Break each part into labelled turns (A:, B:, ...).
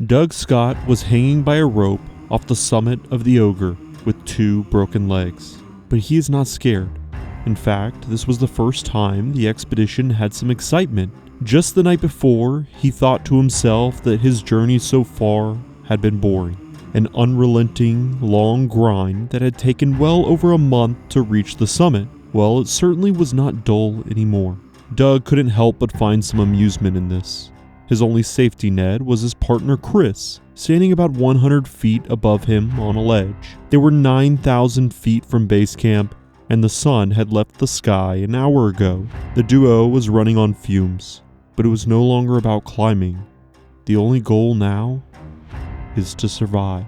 A: Doug Scott was hanging by a rope off the summit of the Ogre with 2 broken legs, but he is not scared. In fact, this was the first time the expedition had some excitement. Just the night before, he thought to himself that his journey so far had been boring, an unrelenting, long grind that had taken well over a month to reach the summit. Well, it certainly was not dull anymore. Doug couldn't help but find some amusement in this. His only safety net was his partner Chris, standing about 100 feet above him on a ledge. They were 9,000 feet from base camp, and the sun had left the sky an hour ago. The duo was running on fumes, but it was no longer about climbing. The only goal now is to survive.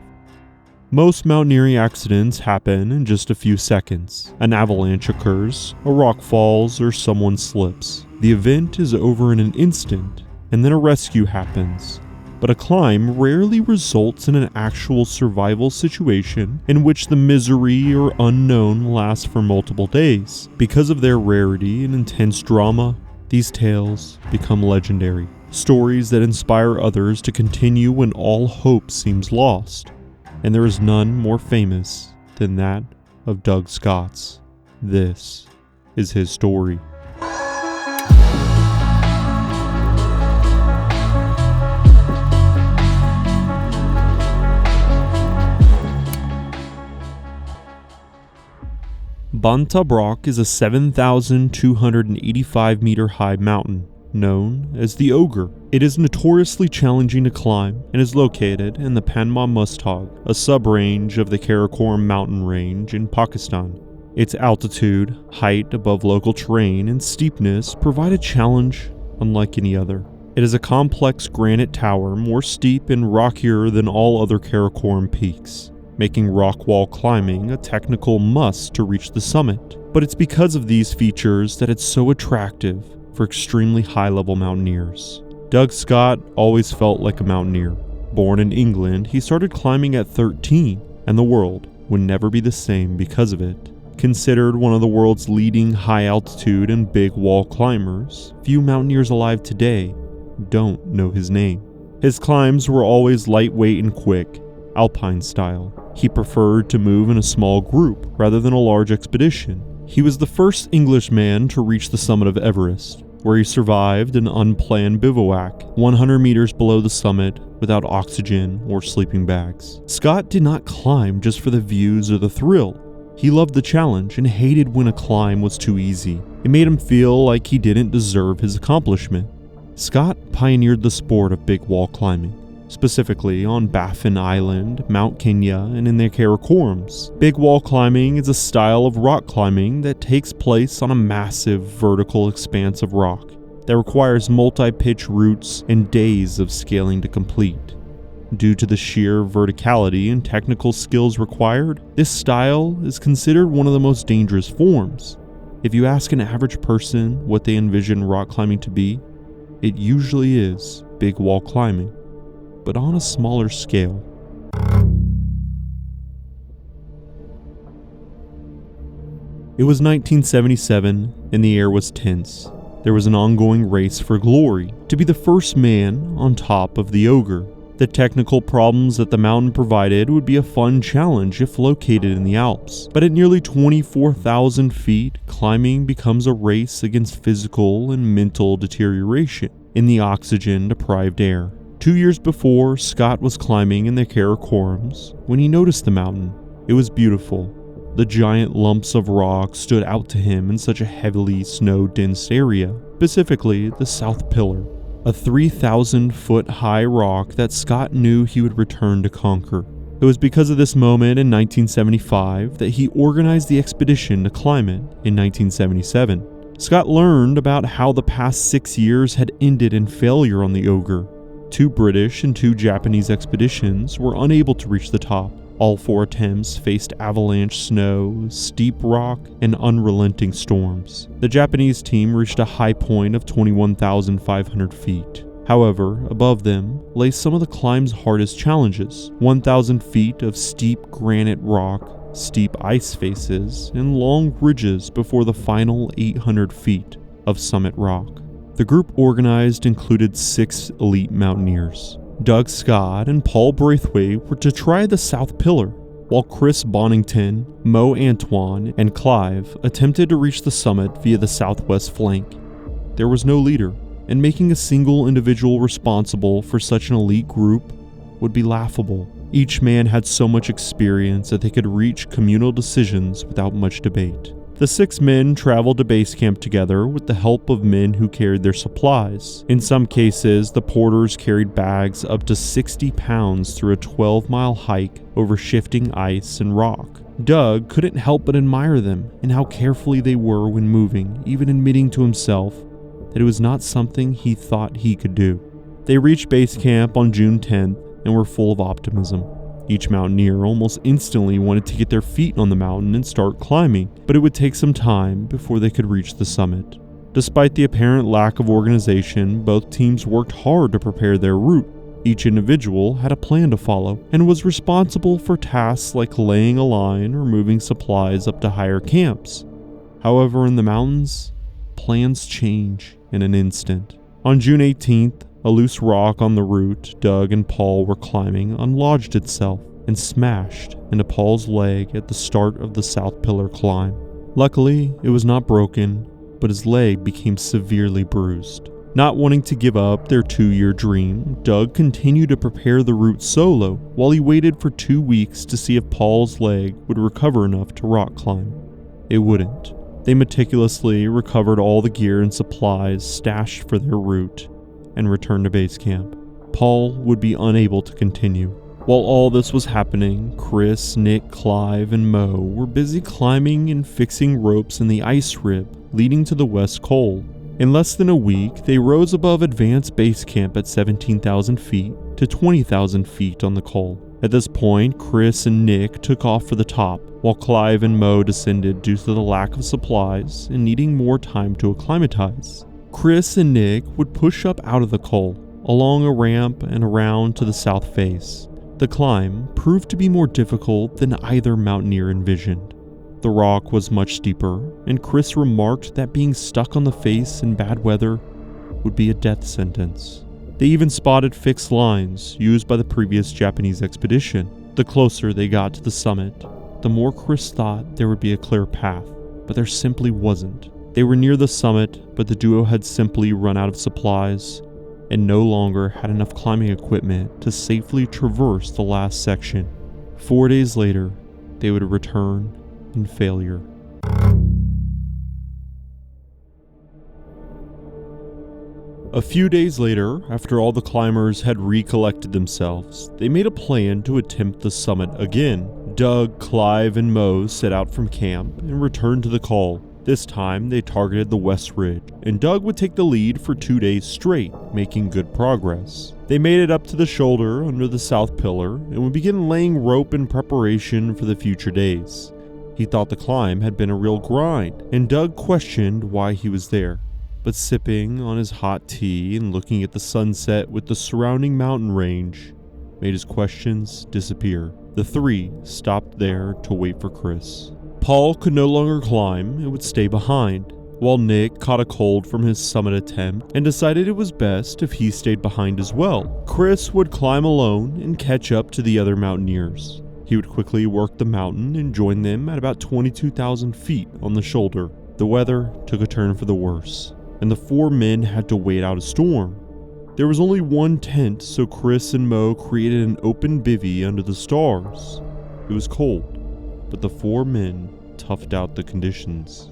A: Most mountaineering accidents happen in just a few seconds. An avalanche occurs, a rock falls, or someone slips. The event is over in an instant, and then a rescue happens. But a climb rarely results in an actual survival situation in which the misery or unknown lasts for multiple days. Because of their rarity and intense drama, these tales become legendary. Stories that inspire others to continue when all hope seems lost. And there is none more famous than that of Doug Scott's. This is his story. Banta Brak is a 7,285 meter high mountain, known as the Ogre. It is notoriously challenging to climb and is located in the Panma Mustag, a sub-range of the Karakoram mountain range in Pakistan. Its altitude, height above local terrain, and steepness provide a challenge unlike any other. It is a complex granite tower more steep and rockier than all other Karakoram peaks, making rock wall climbing a technical must to reach the summit. But it's because of these features that it's so attractive for extremely high-level mountaineers. Doug Scott always felt like a mountaineer. Born in England, he started climbing at 13, and the world would never be the same because of it. Considered one of the world's leading high-altitude and big wall climbers, few mountaineers alive today don't know his name. His climbs were always lightweight and quick, alpine style. He preferred to move in a small group rather than a large expedition. He was the first Englishman to reach the summit of Everest, where he survived an unplanned bivouac 100 meters below the summit without oxygen or sleeping bags. Scott did not climb just for the views or the thrill. He loved the challenge and hated when a climb was too easy. It made him feel like he didn't deserve his accomplishment. Scott pioneered the sport of big wall climbing, specifically on Baffin Island, Mount Kenya, and in the Karakorams. Big wall climbing is a style of rock climbing that takes place on a massive vertical expanse of rock that requires multi-pitch routes and days of scaling to complete. Due to the sheer verticality and technical skills required, this style is considered one of the most dangerous forms. If you ask an average person what they envision rock climbing to be, it usually is big wall climbing, but on a smaller scale. It was 1977 and the air was tense. There was an ongoing race for glory, to be the first man on top of the Ogre. The technical problems that the mountain provided would be a fun challenge if located in the Alps, but at nearly 24,000 feet, climbing becomes a race against physical and mental deterioration in the oxygen-deprived air. 2 years before, Scott was climbing in the Karakorams when he noticed the mountain. It was beautiful. The giant lumps of rock stood out to him in such a heavily snow-dense area, specifically the South Pillar, a 3,000-foot high rock that Scott knew he would return to conquer. It was because of this moment in 1975 that he organized the expedition to climb it in 1977. Scott learned about how the past 6 years had ended in failure on the Ogre. 2 British and 2 Japanese expeditions were unable to reach the top. All 4 attempts faced avalanche snow, steep rock, and unrelenting storms. The Japanese team reached a high point of 21,500 feet. However, above them lay some of the climb's hardest challenges: 1,000 feet of steep granite rock, steep ice faces, and long ridges before the final 800 feet of summit rock. The group organized included 6 elite mountaineers: Doug Scott and Paul Braithwaite were to try the South Pillar, while Chris Bonington, Mo Antoine, and Clive attempted to reach the summit via the southwest flank. There was no leader, and making a single individual responsible for such an elite group would be laughable. Each man had so much experience that they could reach communal decisions without much debate. The 6 men traveled to base camp together with the help of men who carried their supplies. In some cases, the porters carried bags up to 60 pounds through a 12-mile hike over shifting ice and rock. Doug couldn't help but admire them and how carefully they were when moving, even admitting to himself that it was not something he thought he could do. They reached base camp on June 10th and were full of optimism. Each mountaineer almost instantly wanted to get their feet on the mountain and start climbing, but it would take some time before they could reach the summit. Despite the apparent lack of organization, both teams worked hard to prepare their route. Each individual had a plan to follow and was responsible for tasks like laying a line or moving supplies up to higher camps. However, in the mountains, plans change in an instant. On June 18th, a loose rock on the route Doug and Paul were climbing unlodged itself and smashed into Paul's leg at the start of the South Pillar climb. Luckily, it was not broken, but his leg became severely bruised. Not wanting to give up their 2-year dream, Doug continued to prepare the route solo while he waited for 2 weeks to see if Paul's leg would recover enough to rock climb. It wouldn't. They meticulously recovered all the gear and supplies stashed for their route and returned to base camp. Paul would be unable to continue. While all this was happening, Chris, Nick, Clive, and Mo were busy climbing and fixing ropes in the ice rib leading to the West Col. In less than a week, they rose above advanced base camp at 17,000 feet to 20,000 feet on the Col. At this point, Chris and Nick took off for the top, while Clive and Mo descended due to the lack of supplies and needing more time to acclimatize. Chris and Nick would push up out of the Col, along a ramp and around to the south face. The climb proved to be more difficult than either mountaineer envisioned. The rock was much steeper, and Chris remarked that being stuck on the face in bad weather would be a death sentence. They even spotted fixed lines used by the previous Japanese expedition. The closer they got to the summit, the more Chris thought there would be a clear path, but there simply wasn't. They were near the summit, but the duo had simply run out of supplies and no longer had enough climbing equipment to safely traverse the last section. 4 days later, they would return in failure. A few days later, after all the climbers had recollected themselves, they made a plan to attempt the summit again. Doug, Clive, and Mo set out from camp and returned to the Col. This time, they targeted the West Ridge, and Doug would take the lead for 2 days straight, making good progress. They made it up to the shoulder under the South Pillar and would begin laying rope in preparation for the future days. He thought the climb had been a real grind, and Doug questioned why he was there. But sipping on his hot tea and looking at the sunset with the surrounding mountain range made his questions disappear. The 3 stopped there to wait for Chris. Paul could no longer climb and would stay behind, while Nick caught a cold from his summit attempt and decided it was best if he stayed behind as well. Chris would climb alone and catch up to the other mountaineers. He would quickly work the mountain and join them at about 22,000 feet on the shoulder. The weather took a turn for the worse, and the 4 men had to wait out a storm. There was only one tent, so Chris and Mo created an open bivvy under the stars. It was cold, but the 4 men toughed out the conditions.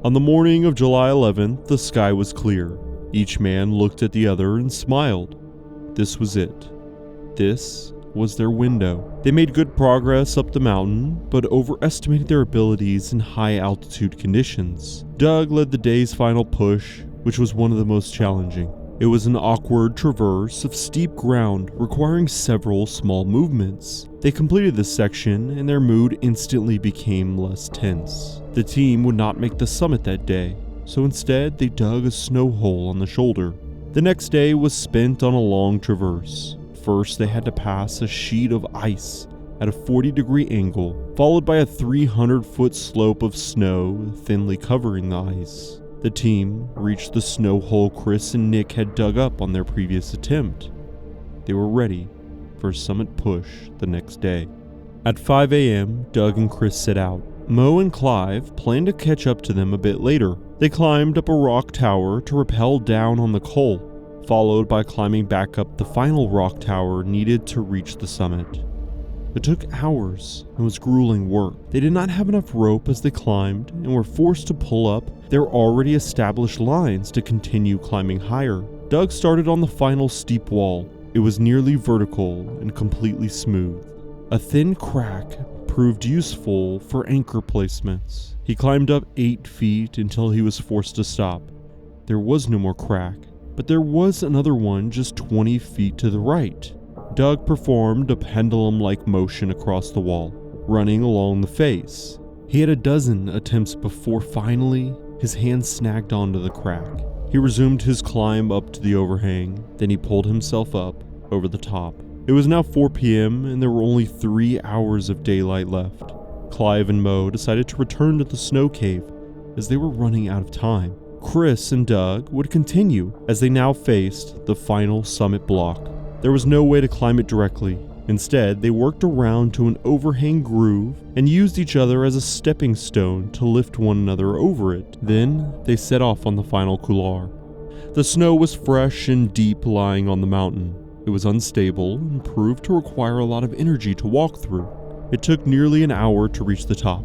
A: On the morning of July 11th, the sky was clear. Each man looked at the other and smiled. This was it. This was their window. They made good progress up the mountain, but overestimated their abilities in high altitude conditions. Doug led the day's final push, which was one of the most challenging. It was an awkward traverse of steep ground requiring several small movements. They completed this section and their mood instantly became less tense. The team would not make the summit that day, so instead they dug a snow hole on the shoulder. The next day was spent on a long traverse. First, they had to pass a sheet of ice at a 40-degree angle, followed by a 300-foot slope of snow thinly covering the ice. The team reached the snow hole Chris and Nick had dug up on their previous attempt. They were ready for a summit push the next day. At 5 a.m., Doug and Chris set out. Mo and Clive planned to catch up to them a bit later. They climbed up a rock tower to rappel down on the col, followed by climbing back up the final rock tower needed to reach the summit. It took hours and was grueling work. They did not have enough rope as they climbed and were forced to pull up their already established lines to continue climbing higher. Doug started on the final steep wall. It was nearly vertical and completely smooth. A thin crack proved useful for anchor placements. He climbed up 8 feet until he was forced to stop. There was no more crack, but there was another one just 20 feet to the right. Doug performed a pendulum-like motion across the wall, running along the face. He had a dozen attempts before finally his hand snagged onto the crack. He resumed his climb up to the overhang, then he pulled himself up over the top. It was now 4 p.m. and there were only 3 hours of daylight left. Clive and Mo decided to return to the snow cave as they were running out of time. Chris and Doug would continue as they now faced the final summit block. There was no way to climb it directly. Instead, they worked around to an overhang groove and used each other as a stepping stone to lift one another over it. Then, they set off on the final couloir. The snow was fresh and deep lying on the mountain. It was unstable and proved to require a lot of energy to walk through. It took nearly an hour to reach the top,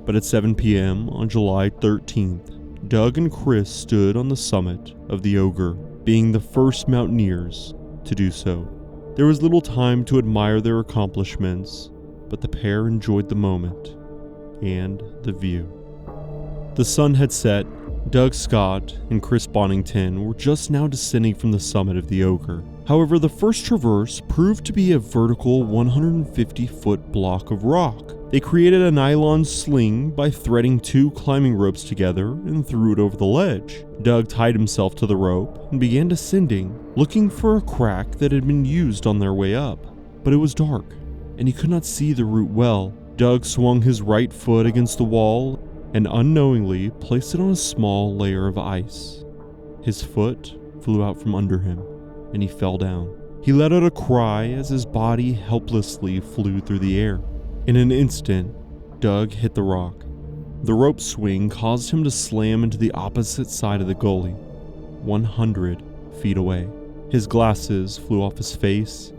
A: but at 7 p.m. on July 13th, Doug and Chris stood on the summit of the Ogre, being the first mountaineers to do so. There was little time to admire their accomplishments, but the pair enjoyed the moment and the view. The sun had set. Doug Scott and Chris Bonington were just now descending from the summit of the Ogre. However, the first traverse proved to be a vertical 150-foot block of rock. They created a nylon sling by threading 2 climbing ropes together and threw it over the ledge. Doug tied himself to the rope and began descending, looking for a crack that had been used on their way up. But it was dark, and he could not see the route well. Doug swung his right foot against the wall and unknowingly placed it on a small layer of ice. His foot flew out from under him, and he fell down. He let out a cry as his body helplessly flew through the air. In an instant, Doug hit the rock. The rope swing caused him to slam into the opposite side of the gully, 100 feet away. His glasses flew off his face,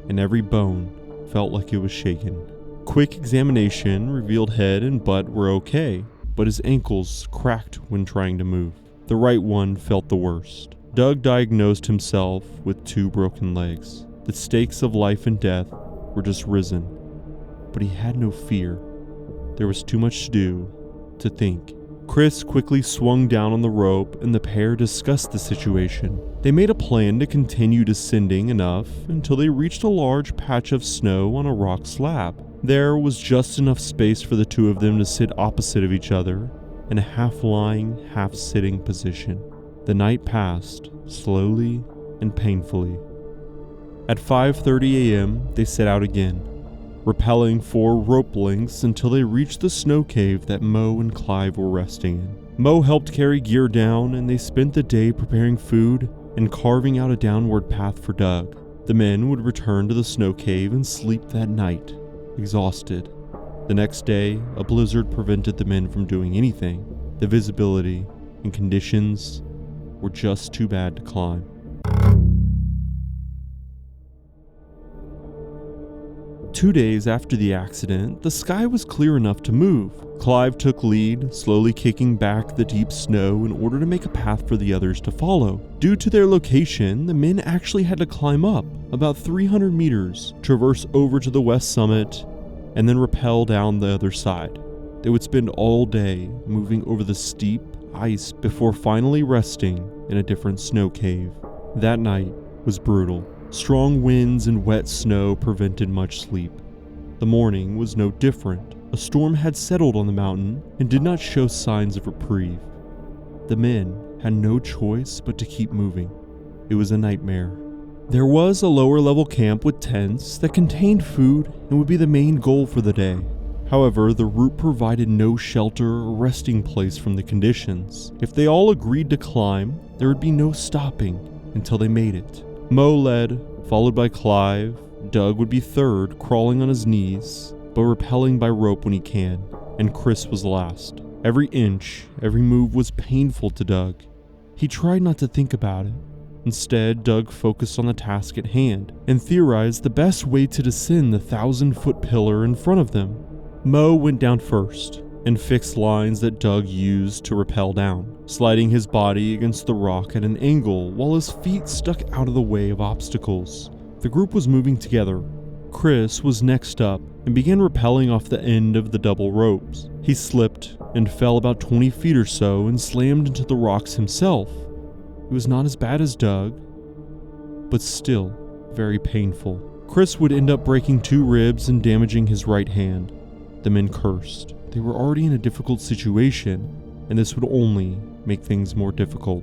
A: and every bone felt like it was shaken. Quick examination revealed head and butt were okay, but his ankles cracked when trying to move. The right one felt the worst. Doug diagnosed himself with 2 broken legs. The stakes of life and death were just risen, but he had no fear. There was too much to do, to think. Chris quickly swung down on the rope and the pair discussed the situation. They made a plan to continue descending enough until they reached a large patch of snow on a rock slab. There was just enough space for the 2 of them to sit opposite of each other in a half-lying, half-sitting position. The night passed, slowly and painfully. At 5:30 a.m., they set out again, rappelling 4 rope lengths until they reached the snow cave that Mo and Clive were resting in. Mo helped carry gear down, and they spent the day preparing food and carving out a downward path for Doug. The men would return to the snow cave and sleep that night, exhausted. The next day, a blizzard prevented the men from doing anything. The visibility and conditions were just too bad to climb. Two days after the accident, the sky was clear enough to move. Clive took lead, slowly kicking back the deep snow in order to make a path for the others to follow. Due to their location, the men actually had to climb up about 300 meters, traverse over to the west summit, and then rappel down the other side. They would spend all day moving over the steep ice before finally resting in a different snow cave. That night was brutal. Strong winds and wet snow prevented much sleep. The morning was no different. A storm had settled on the mountain and did not show signs of reprieve. The men had no choice but to keep moving. It was a nightmare. There was a lower level camp with tents that contained food and would be the main goal for the day. However, the route provided no shelter or resting place from the conditions. If they all agreed to climb, there would be no stopping until they made it. Mo led, followed by Clive. Doug would be third, crawling on his knees, but rappelling by rope when he can, and Chris was last. Every inch, every move was painful to Doug. He tried not to think about it. Instead, Doug focused on the task at hand and theorized the best way to descend the 1,000-foot pillar in front of them. Mo went down first and fixed lines that Doug used to rappel down, sliding his body against the rock at an angle while his feet stuck out of the way of obstacles. The group was moving together. Chris was next up and began rappelling off the end of the double ropes. He slipped and fell about 20 feet or so and slammed into the rocks himself. It was not as bad as Doug, but still very painful. Chris would end up breaking 2 ribs and damaging his right hand. The men cursed. They were already in a difficult situation, and this would only make things more difficult.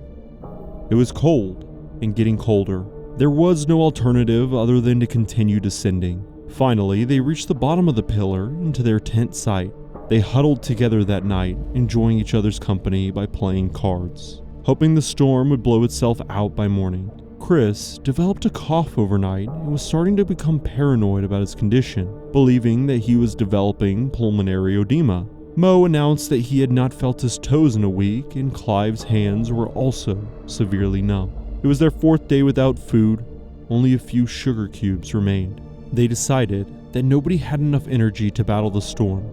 A: It was cold and getting colder. There was no alternative other than to continue descending. Finally, they reached the bottom of the pillar and to their tent site. They huddled together that night, enjoying each other's company by playing cards, hoping the storm would blow itself out by morning. Chris developed a cough overnight and was starting to become paranoid about his condition, believing that he was developing pulmonary edema. Mo announced that he had not felt his toes in a week, and Clive's hands were also severely numb. It was their 4th day without food. Only a few sugar cubes remained. They decided that nobody had enough energy to battle the storm,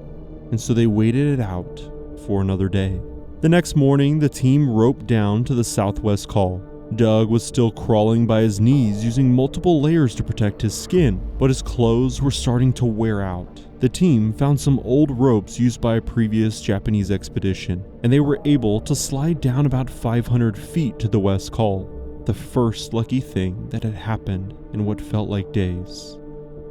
A: and so they waited it out for another day. The next morning, the team roped down to the southwest col. Doug was still crawling by his knees, using multiple layers to protect his skin, but his clothes were starting to wear out. The team found some old ropes used by a previous Japanese expedition, and they were able to slide down about 500 feet to the west col, the first lucky thing that had happened in what felt like days.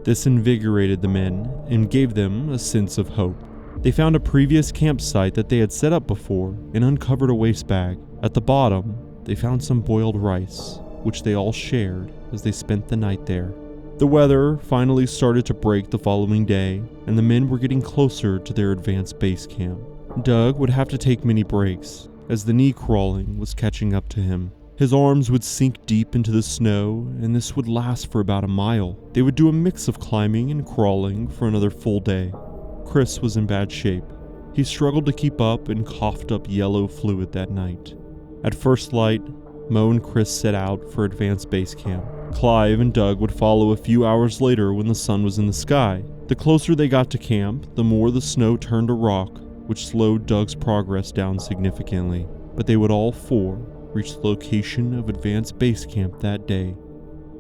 A: This invigorated the men and gave them a sense of hope. They found a previous campsite that they had set up before and uncovered a waste bag. At the bottom, they found some boiled rice, which they all shared as they spent the night there. The weather finally started to break the following day, and the men were getting closer to their advanced base camp. Doug would have to take many breaks, as the knee crawling was catching up to him. His arms would sink deep into the snow, and this would last for about a mile. They would do a mix of climbing and crawling for another full day. Chris was in bad shape. He struggled to keep up and coughed up yellow fluid that night. At first light, Mo and Chris set out for advanced base camp. Clive and Doug would follow a few hours later when the sun was in the sky. The closer they got to camp, the more the snow turned to rock, which slowed Doug's progress down significantly. But they would all 4 reach the location of advanced base camp that day,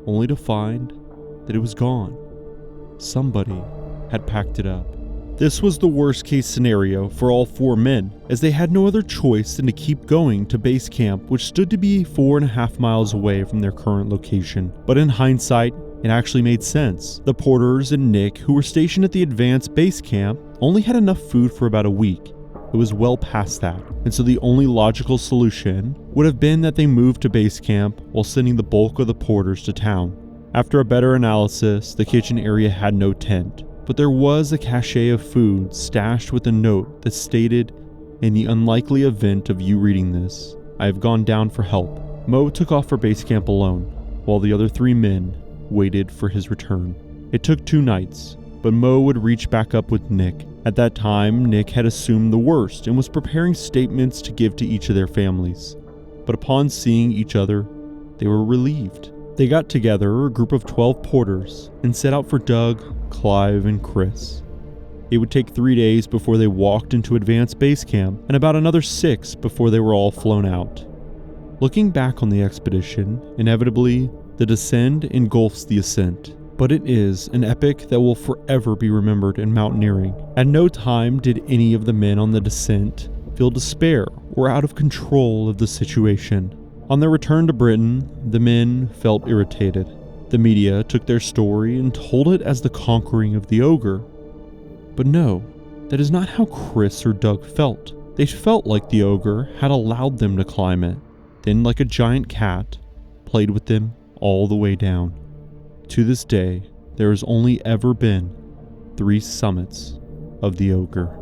A: only to find that it was gone. Somebody had packed it up. This was the worst case scenario for all 4 men, as they had no other choice than to keep going to base camp, which stood to be 4.5 miles away from their current location. But in hindsight, it actually made sense. The porters and Nick, who were stationed at the advanced base camp, only had enough food for about a week. It was well past that, and so the only logical solution would have been that they moved to base camp while sending the bulk of the porters to town. After a better analysis, the kitchen area had no tent, but there was a cache of food stashed with a note that stated, "In the unlikely event of you reading this, I have gone down for help." Mo took off for base camp alone, while the other 3 men waited for his return. It took 2 nights, but Mo would reach back up with Nick. At that time, Nick had assumed the worst and was preparing statements to give to each of their families. But upon seeing each other, they were relieved. They got together, a group of 12 porters, and set out for Doug, Clive, and Chris. It would take 3 days before they walked into advanced base camp, and about another 6 before they were all flown out. Looking back on the expedition, inevitably, the descent engulfs the ascent. But it is an epic that will forever be remembered in mountaineering. At no time did any of the men on the descent feel despair or out of control of the situation. On their return to Britain, the men felt irritated. The media took their story and told it as the conquering of the Ogre. But no, that is not how Chris or Doug felt. They felt like the Ogre had allowed them to climb it, then like a giant cat, played with them all the way down. To this day, there has only ever been 3 summits of the Ogre.